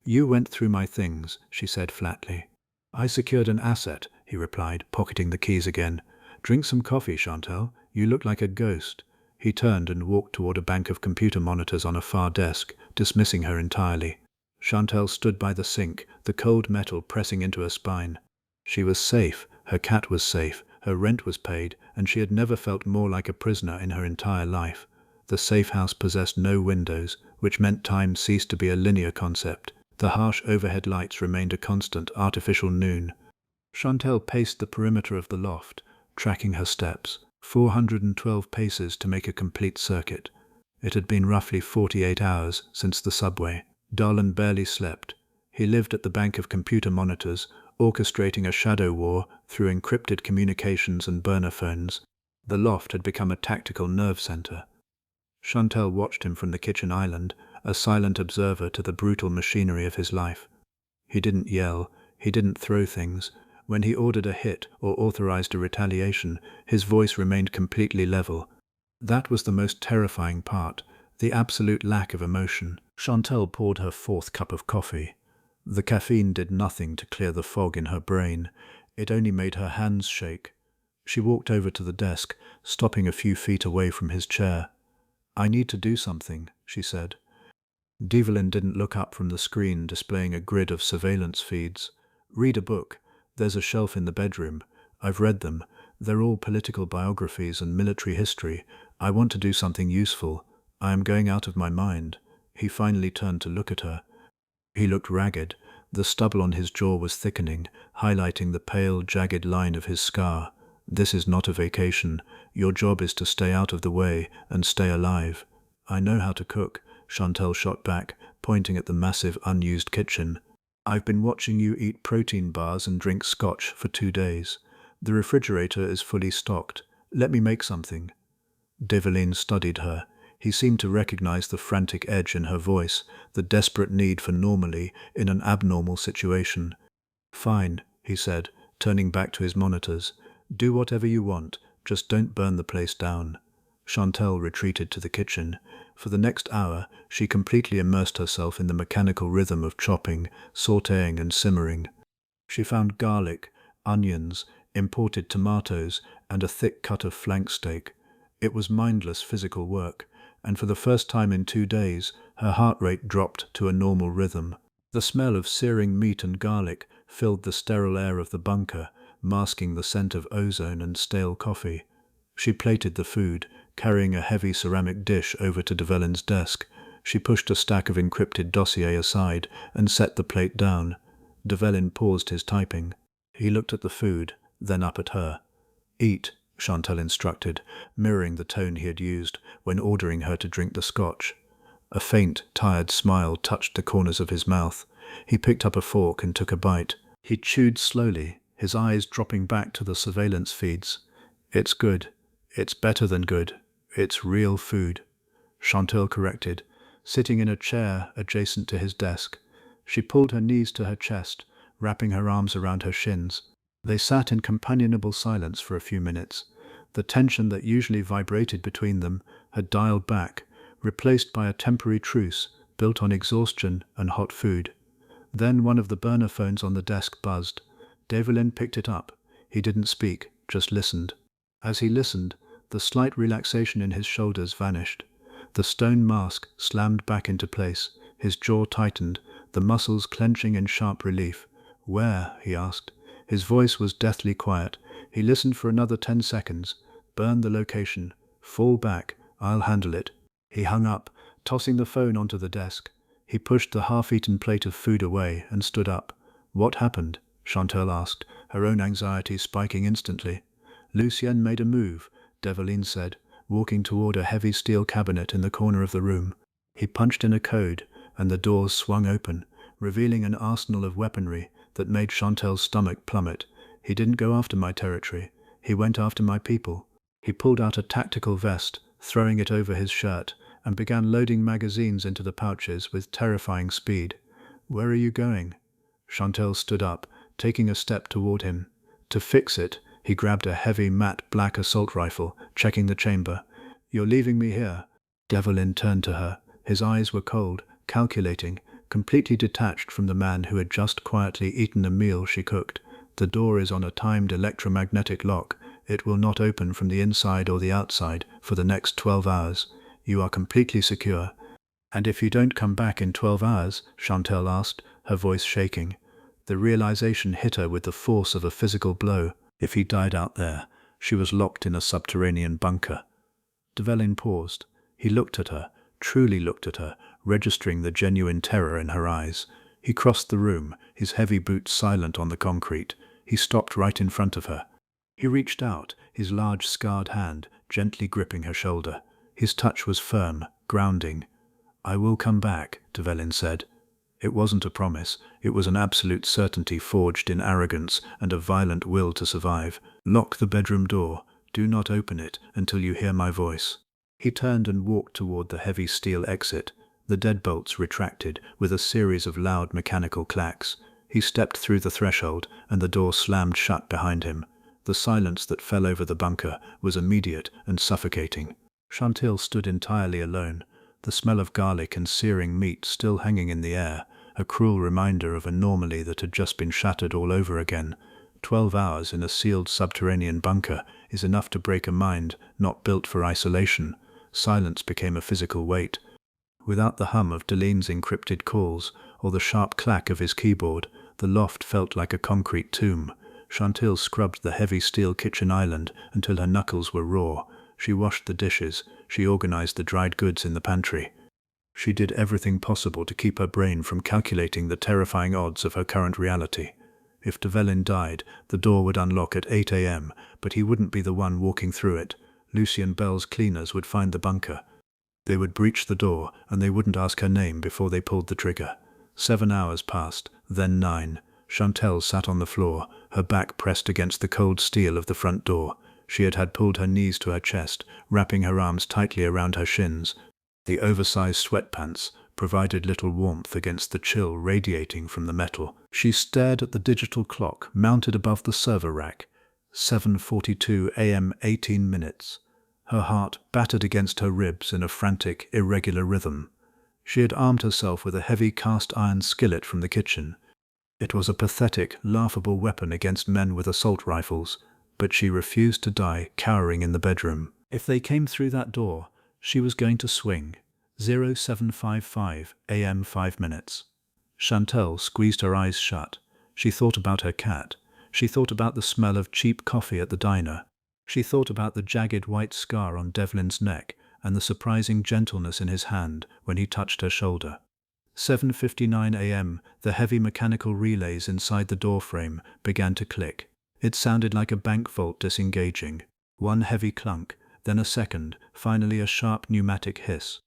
"You went through my things," she said flatly. "I secured an asset," he replied, pocketing the keys again. "Drink some coffee, Chantal. You look like a ghost." He turned and walked toward a bank of computer monitors on a far desk, dismissing her entirely. Chantal stood by the sink, the cold metal pressing into her spine. She was safe, her cat was safe, her rent was paid, and she had never felt more like a prisoner in her entire life. The safe house possessed no windows, which meant time ceased to be a linear concept. The harsh overhead lights remained a constant, artificial noon. Chantal paced the perimeter of the loft, tracking her steps. 412 paces to make a complete circuit. It had been roughly 48 hours since the subway. Darlan barely slept. He lived at the bank of computer monitors, orchestrating a shadow war through encrypted communications and burner phones. The loft had become a tactical nerve center. Chantal watched him from the kitchen island, a silent observer to the brutal machinery of his life. He didn't yell, he didn't throw things. When he ordered a hit or authorized a retaliation, his voice remained completely level. That was the most terrifying part, the absolute lack of emotion. Chantal poured her 4th cup of coffee. The caffeine did nothing to clear the fog in her brain. It only made her hands shake. She walked over to the desk, stopping a few feet away from his chair. "I need to do something," she said. Devlin didn't look up from the screen displaying a grid of surveillance feeds. "Read a book. There's a shelf in the bedroom. I've read them. They're all political biographies and military history. I want to do something useful. I am going out of my mind." He finally turned to look at her. He looked ragged. The stubble on his jaw was thickening, highlighting the pale, jagged line of his scar. "This is not a vacation. Your job is to stay out of the way and stay alive." "I know how to cook," Chantal shot back, pointing at the massive, unused kitchen. "I've been watching you eat protein bars and drink scotch for 2 days. The refrigerator is fully stocked. Let me make something." Devlin studied her. He seemed to recognize the frantic edge in her voice, the desperate need for normally in an abnormal situation. "Fine," he said, turning back to his monitors. "Do whatever you want, just don't burn the place down." Chantal retreated to the kitchen. For the next hour, she completely immersed herself in the mechanical rhythm of chopping, sautéing, and simmering. She found garlic, onions, imported tomatoes, and a thick cut of flank steak. It was mindless physical work, and for the first time in 2 days, her heart rate dropped to a normal rhythm. The smell of searing meat and garlic filled the sterile air of the bunker, masking the scent of ozone and stale coffee. She plated the food, carrying a heavy ceramic dish over to Devlin's desk. She pushed a stack of encrypted dossier aside and set the plate down. Devlin paused his typing. He looked at the food, then up at her. "Eat," Chantal instructed, mirroring the tone he had used when ordering her to drink the scotch. A faint, tired smile touched the corners of his mouth. He picked up a fork and took a bite. He chewed slowly, his eyes dropping back to the surveillance feeds. "It's good. It's better than good. It's real food," Chantal corrected, sitting in a chair adjacent to his desk. She pulled her knees to her chest, wrapping her arms around her shins. They sat in companionable silence for a few minutes. The tension that usually vibrated between them had dialed back, replaced by a temporary truce built on exhaustion and hot food. Then one of the burner phones on the desk buzzed. Devlin picked it up. He didn't speak, just listened. As he listened, the slight relaxation in his shoulders vanished. The stone mask slammed back into place, his jaw tightened, the muscles clenching in sharp relief. "Where?" he asked. His voice was deathly quiet. He listened for another 10 seconds. Burn the location. Fall back. I'll handle it. He hung up, tossing the phone onto the desk. He pushed the half-eaten plate of food away and stood up. What happened? Chantal asked, her own anxiety spiking instantly. Lucien made a move, Devlin said, walking toward a heavy steel cabinet in the corner of the room. He punched in a code, and the doors swung open, revealing an arsenal of weaponry that made Chantal's stomach plummet. He didn't go after my territory. He went after my people. He pulled out a tactical vest, throwing it over his shirt, and began loading magazines into the pouches with terrifying speed. Where are you going? Chantal stood up, taking a step toward him. To fix it, he grabbed a heavy matte black assault rifle, checking the chamber. You're leaving me here. Devlin turned to her. His eyes were cold, calculating, completely detached from the man who had just quietly eaten a meal she cooked. The door is on a timed electromagnetic lock. It will not open from the inside or the outside for the next 12 hours. You are completely secure. And if you don't come back in 12 hours, Chantal asked, her voice shaking. The realization hit her with the force of a physical blow. If he died out there, she was locked in a subterranean bunker. Devlin paused. He looked at her, truly looked at her, registering the genuine terror in her eyes. He crossed the room, his heavy boots silent on the concrete. He stopped right in front of her. He reached out, his large scarred hand gently gripping her shoulder. His touch was firm, grounding. I will come back, Devlin said. It wasn't a promise, it was an absolute certainty forged in arrogance and a violent will to survive. Lock the bedroom door. Do not open it until you hear my voice. He turned and walked toward the heavy steel exit. The deadbolts retracted with a series of loud mechanical clacks. He stepped through the threshold and the door slammed shut behind him. The silence that fell over the bunker was immediate and suffocating. Chantal stood entirely alone, the smell of garlic and searing meat still hanging in the air, a cruel reminder of a normally that had just been shattered all over again. 12 hours in a sealed subterranean bunker is enough to break a mind not built for isolation. Silence became a physical weight. Without the hum of Delin's encrypted calls or the sharp clack of his keyboard, the loft felt like a concrete tomb. Chantal scrubbed the heavy steel kitchen island until her knuckles were raw. She washed the dishes. She organized the dried goods in the pantry. She did everything possible to keep her brain from calculating the terrifying odds of her current reality. If Devlin died, the door would unlock at 8 a.m., but he wouldn't be the one walking through it. Lucien Bell's cleaners would find the bunker. They would breach the door, and they wouldn't ask her name before they pulled the trigger. 7 hours passed, then 9. Chantal sat on the floor, her back pressed against the cold steel of the front door. She had pulled her knees to her chest, wrapping her arms tightly around her shins. The oversized sweatpants provided little warmth against the chill radiating from the metal. She stared at the digital clock mounted above the server rack. 7:42 a.m. 18 minutes. Her heart battered against her ribs in a frantic, irregular rhythm. She had armed herself with a heavy cast-iron skillet from the kitchen. It was a pathetic, laughable weapon against men with assault rifles, but she refused to die cowering in the bedroom. If they came through that door, she was going to swing. 07:55 a.m. 5 minutes. Chantal squeezed her eyes shut. She thought about her cat. She thought about the smell of cheap coffee at the diner. She thought about the jagged white scar on Devlin's neck and the surprising gentleness in his hand when he touched her shoulder. 7:59 a.m. The heavy mechanical relays inside the doorframe began to click. It sounded like a bank vault disengaging. One heavy clunk, then a second, finally a sharp pneumatic hiss.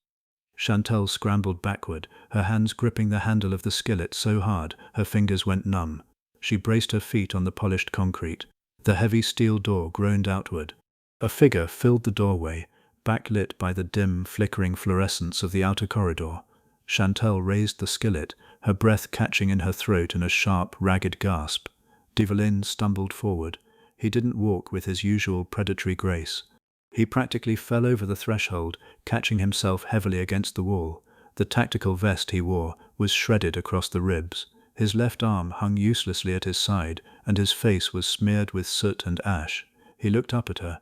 Chantal scrambled backward, her hands gripping the handle of the skillet so hard her fingers went numb. She braced her feet on the polished concrete. The heavy steel door groaned outward. A figure filled the doorway, backlit by the dim, flickering fluorescence of the outer corridor. Chantal raised the skillet, her breath catching in her throat in a sharp, ragged gasp. Devlin stumbled forward. He didn't walk with his usual predatory grace. He practically fell over the threshold, catching himself heavily against the wall. The tactical vest he wore was shredded across the ribs. His left arm hung uselessly at his side, and his face was smeared with soot and ash. He looked up at her.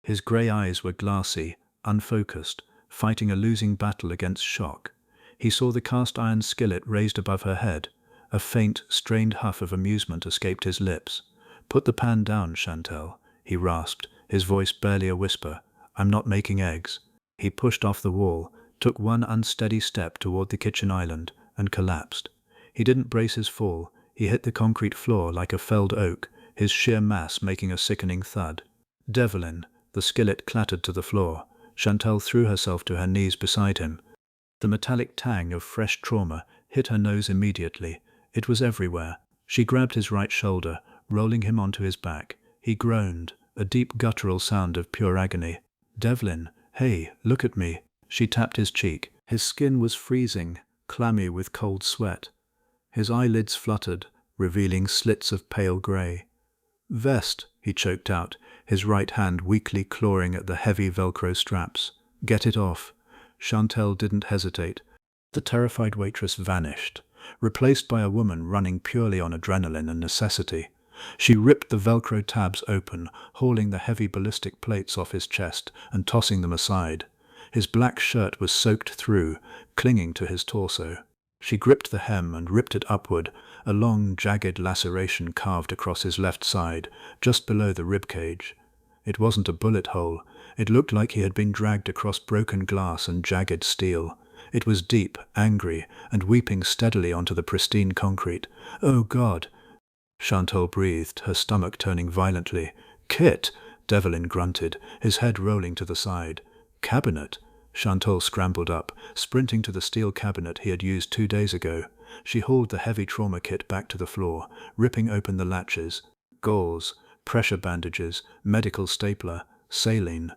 His grey eyes were glassy, unfocused, fighting a losing battle against shock. He saw the cast-iron skillet raised above her head. A faint, strained huff of amusement escaped his lips. "Put the pan down, Chantal. he rasped, his voice barely a whisper. "I'm not making eggs." He pushed off the wall, took one unsteady step toward the kitchen island, and collapsed. He didn't brace his fall. He hit the concrete floor like a felled oak, his sheer mass making a sickening thud. Devlin, the skillet clattered to the floor. Chantal threw herself to her knees beside him. The metallic tang of fresh trauma hit her nose immediately. It was everywhere. She grabbed his right shoulder, rolling him onto his back. He groaned, a deep guttural sound of pure agony. "Devlin, hey, look at me." She tapped his cheek. His skin was freezing, clammy with cold sweat. His eyelids fluttered, revealing slits of pale grey. "Vest," he choked out, his right hand weakly clawing at the heavy Velcro straps. "Get it off." Chantal didn't hesitate. The terrified waitress vanished, replaced by a woman running purely on adrenaline and necessity. She ripped the Velcro tabs open, hauling the heavy ballistic plates off his chest and tossing them aside. His black shirt was soaked through, clinging to his torso. She gripped the hem and ripped it upward, a long, jagged laceration carved across his left side, just below the rib cage. It wasn't a bullet hole. It looked like he had been dragged across broken glass and jagged steel. It was deep, angry, and weeping steadily onto the pristine concrete. "Oh, God!" Chantal breathed, her stomach turning violently. "Kit!" Devlin grunted, his head rolling to the side. "Cabinet!" Chantal scrambled up, sprinting to the steel cabinet he had used 2 days ago. She hauled the heavy trauma kit back to the floor, ripping open the latches. Gauze, pressure bandages, medical stapler, saline.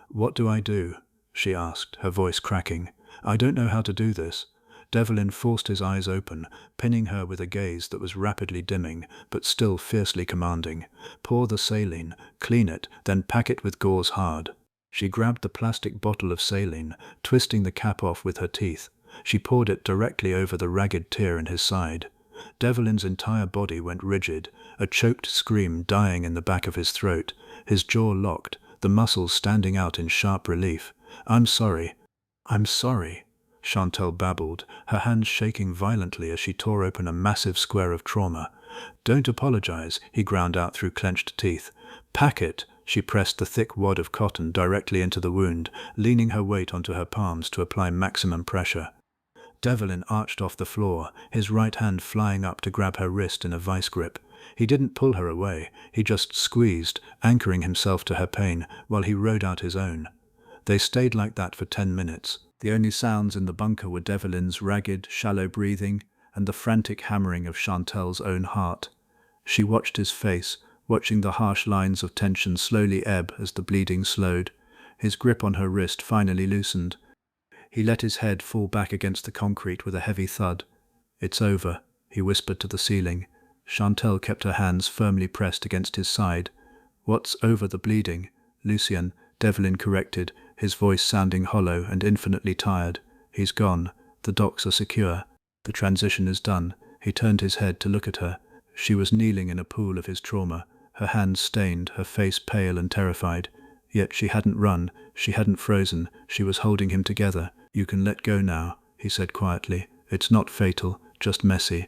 "What do I do?" she asked, her voice cracking. "I don't know how to do this." Devlin forced his eyes open, pinning her with a gaze that was rapidly dimming, but still fiercely commanding. "Pour the saline, clean it, then pack it with gauze hard." She grabbed the plastic bottle of saline, twisting the cap off with her teeth. She poured it directly over the ragged tear in his side. Devlin's entire body went rigid, a choked scream dying in the back of his throat, his jaw locked, the muscles standing out in sharp relief. "I'm sorry." "I'm sorry," Chantal babbled, her hands shaking violently as she tore open a massive square of trauma. "Don't apologize," he ground out through clenched teeth. "Pack it." She pressed the thick wad of cotton directly into the wound, leaning her weight onto her palms to apply maximum pressure. Devlin arched off the floor, his right hand flying up to grab her wrist in a vice grip. He didn't pull her away, he just squeezed, anchoring himself to her pain while he rode out his own. They stayed like that for 10 minutes. The only sounds in the bunker were Devlin's ragged, shallow breathing and the frantic hammering of Chantal's own heart. She watched his face, watching the harsh lines of tension slowly ebb as the bleeding slowed. His grip on her wrist finally loosened. He let his head fall back against the concrete with a heavy thud. "It's over," he whispered to the ceiling. Chantal kept her hands firmly pressed against his side. "What's over the bleeding?" "Lucien," Devlin corrected, his voice sounding hollow and infinitely tired. "He's gone. The docks are secure. The transition is done." He turned his head to look at her. She was kneeling in a pool of his trauma, her hands stained, her face pale and terrified. Yet she hadn't run, she hadn't frozen, she was holding him together. "You can let go now," he said quietly. "It's not fatal, just messy."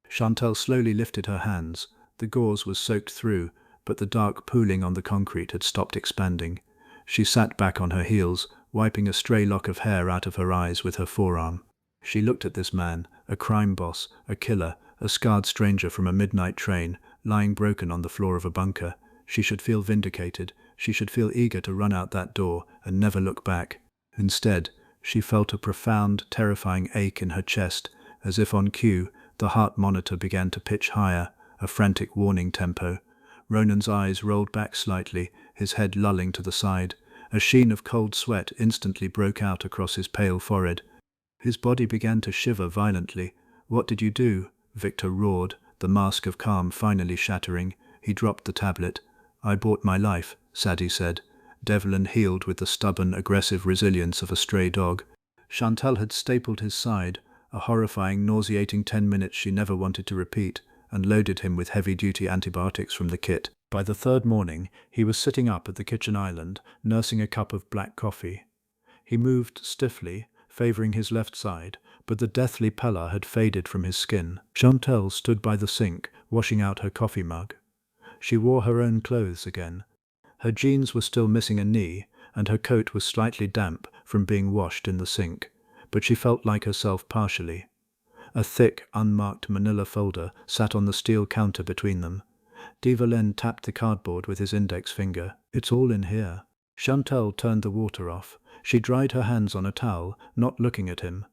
Chantal slowly lifted her hands. The gauze was soaked through, but the dark pooling on the concrete had stopped expanding. She sat back on her heels, wiping a stray lock of hair out of her eyes with her forearm. She looked at this man, a crime boss, a killer, a scarred stranger from a midnight train, lying broken on the floor of a bunker. She should feel vindicated. She should feel eager to run out that door and never look back. Instead, she felt a profound, terrifying ache in her chest, as if on cue, the heart monitor began to pitch higher, a frantic warning tempo. Ronan's eyes rolled back slightly, his head lolling to the side. A sheen of cold sweat instantly broke out across his pale forehead. His body began to shiver violently. "What did you do?" Victor roared, the mask of calm finally shattering. He dropped the tablet. "I bought my life," Sadie said. Devlin healed with the stubborn, aggressive resilience of a stray dog. Chantal had stapled his side, a horrifying, nauseating 10 minutes she never wanted to repeat, and loaded him with heavy-duty antibiotics from the kit. By the third morning, he was sitting up at the kitchen island, nursing a cup of black coffee. He moved stiffly, favoring his left side, but the deathly pallor had faded from his skin. Chantal stood by the sink, washing out her coffee mug. She wore her own clothes again. Her jeans were still missing a knee, and her coat was slightly damp from being washed in the sink, but she felt like herself partially. A thick, unmarked manila folder sat on the steel counter between them. Devalen tapped the cardboard with his index finger. "It's all in here." Chantal turned the water off. She dried her hands on a towel, not looking at him.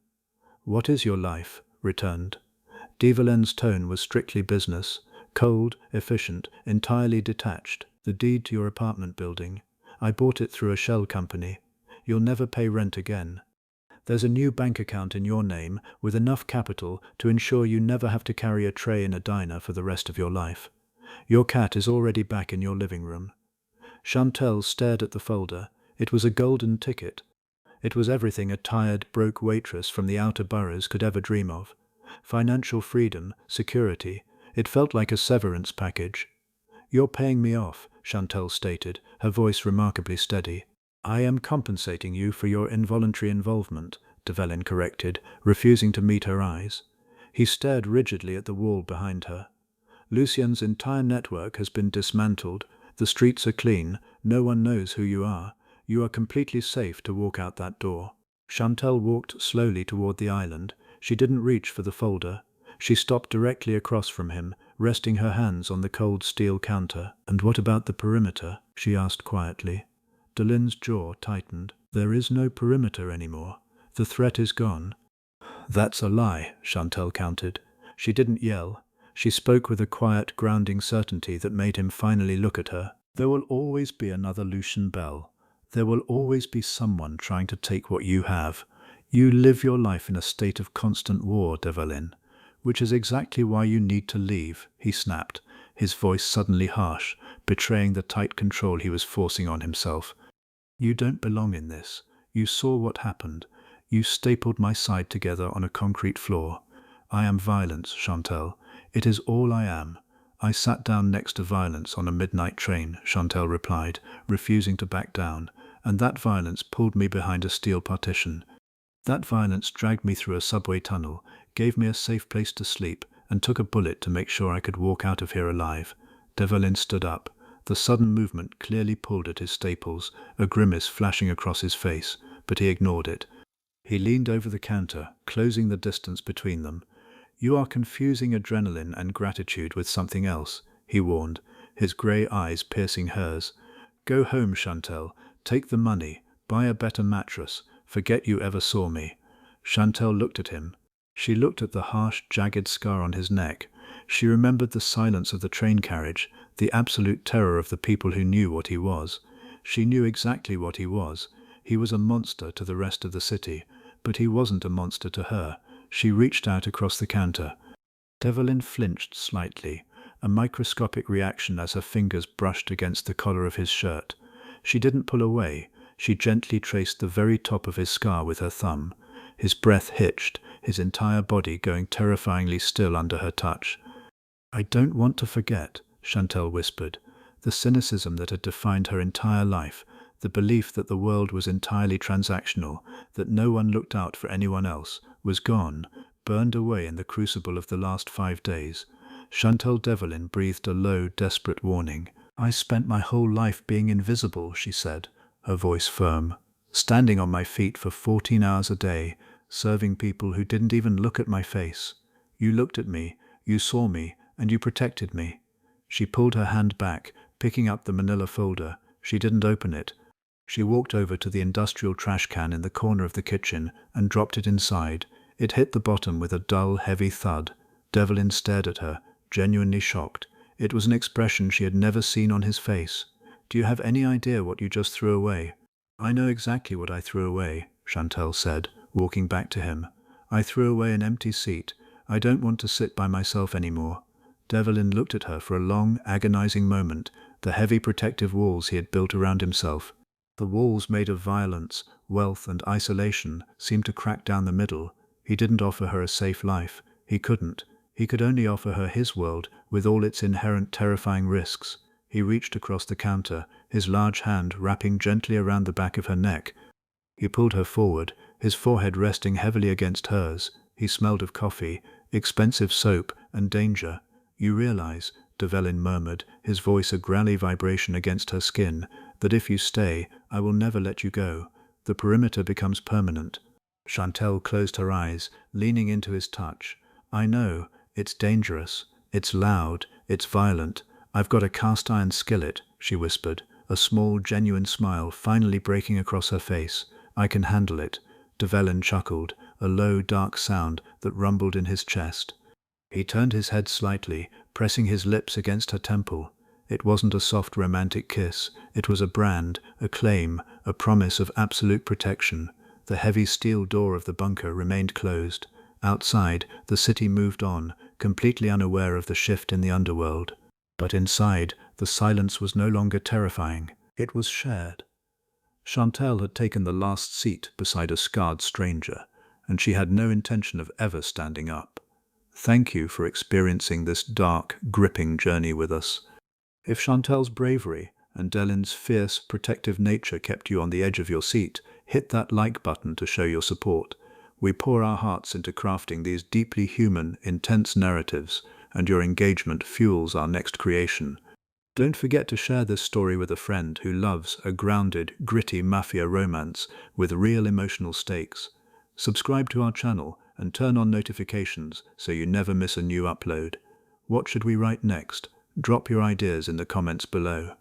"What is your life?" returned. Devalen's tone was strictly business, cold, efficient, entirely detached. "The deed to your apartment building. I bought it through a shell company. You'll never pay rent again. There's a new bank account in your name with enough capital to ensure you never have to carry a tray in a diner for the rest of your life. Your cat is already back in your living room." Chantal stared at the folder. It was a golden ticket. It was everything a tired, broke waitress from the outer boroughs could ever dream of. Financial freedom, security. It felt like a severance package. "You're paying me off," Chantal stated, her voice remarkably steady. "I am compensating you for your involuntary involvement," Devalen corrected, refusing to meet her eyes. He stared rigidly at the wall behind her. "Lucien's entire network has been dismantled. The streets are clean. No one knows who you are. You are completely safe to walk out that door." Chantal walked slowly toward the island. She didn't reach for the folder. She stopped directly across from him, resting her hands on the cold steel counter. "And what about the perimeter?" she asked quietly. Delen's jaw tightened. "There is no perimeter anymore. The threat is gone." "That's a lie," Chantal countered. She didn't yell. She spoke with a quiet, grounding certainty that made him finally look at her. "There will always be another Lucian Bell. There will always be someone trying to take what you have. You live your life in a state of constant war, Devalen, which is exactly why you need to leave," he snapped, his voice suddenly harsh, betraying the tight control he was forcing on himself. "You don't belong in this. You saw what happened. You stapled my side together on a concrete floor. I am violence, Chantal. It is all I am." "I sat down next to violence on a midnight train," Chantal replied, refusing to back down, "and that violence pulled me behind a steel partition. That violence dragged me through a subway tunnel, gave me a safe place to sleep, and took a bullet to make sure I could walk out of here alive." Devalen stood up. The sudden movement clearly pulled at his staples, a grimace flashing across his face, but he ignored it. He leaned over the counter, closing the distance between them. "You are confusing adrenaline and gratitude with something else," he warned, his grey eyes piercing hers. "Go home, Chantal. Take the money. Buy a better mattress. Forget you ever saw me." Chantal looked at him. She looked at the harsh, jagged scar on his neck. She remembered the silence of the train carriage, the absolute terror of the people who knew what he was. She knew exactly what he was. He was a monster to the rest of the city, but he wasn't a monster to her. She reached out across the counter. Devalen flinched slightly, a microscopic reaction as her fingers brushed against the collar of his shirt. She didn't pull away. She gently traced the very top of his scar with her thumb. His breath hitched, his entire body going terrifyingly still under her touch. "I don't want to forget," Chantal whispered. The cynicism that had defined her entire life, the belief that the world was entirely transactional, that no one looked out for anyone else, was gone, burned away in the crucible of the last 5 days. Chantal Devalen breathed a low, desperate warning. "I spent my whole life being invisible," she said, her voice firm, "standing on my feet for 14 hours a day, serving people who didn't even look at my face. You looked at me, you saw me, and you protected me." She pulled her hand back, picking up the manila folder. She didn't open it. She walked over to the industrial trash can in the corner of the kitchen and dropped it inside. It hit the bottom with a dull, heavy thud. Devlin stared at her, genuinely shocked. It was an expression she had never seen on his face. "Do you have any idea what you just threw away?" "I know exactly what I threw away," Chantal said, walking back to him. "I threw away an empty seat. I don't want to sit by myself anymore." Devlin looked at her for a long, agonizing moment, the heavy protective walls he had built around himself. The walls made of violence, wealth, and isolation seemed to crack down the middle. He didn't offer her a safe life. He couldn't. He could only offer her his world, with all its inherent terrifying risks. He reached across the counter, his large hand wrapping gently around the back of her neck. He pulled her forward, his forehead resting heavily against hers. He smelled of coffee, expensive soap, and danger. "You realize, Devellin murmured, his voice a growly vibration against her skin, that if you stay, I will never let you go. The perimeter becomes permanent. Chantal closed her eyes, leaning into his touch. I know, it's dangerous, it's loud, it's violent. I've got a cast-iron skillet, she whispered, a small, genuine smile finally breaking across her face. I can handle it. Devellin chuckled, a low, dark sound that rumbled in his chest. He turned his head slightly, pressing his lips against her temple. It wasn't a soft romantic kiss. It was a brand, a claim, a promise of absolute protection. The heavy steel door of the bunker remained closed. Outside, the city moved on, completely unaware of the shift in the underworld. But inside, the silence was no longer terrifying. It was shared. Chantal had taken the last seat beside a scarred stranger, and she had no intention of ever standing up. Thank you for experiencing this dark, gripping journey with us. If Chantal's bravery and Delin's fierce, protective nature kept you on the edge of your seat, hit that like button to show your support. We pour our hearts into crafting these deeply human, intense narratives, and your engagement fuels our next creation. Don't forget to share this story with a friend who loves a grounded, gritty mafia romance with real emotional stakes. Subscribe to our channel and turn on notifications so you never miss a new upload. What should we write next? Drop your ideas in the comments below.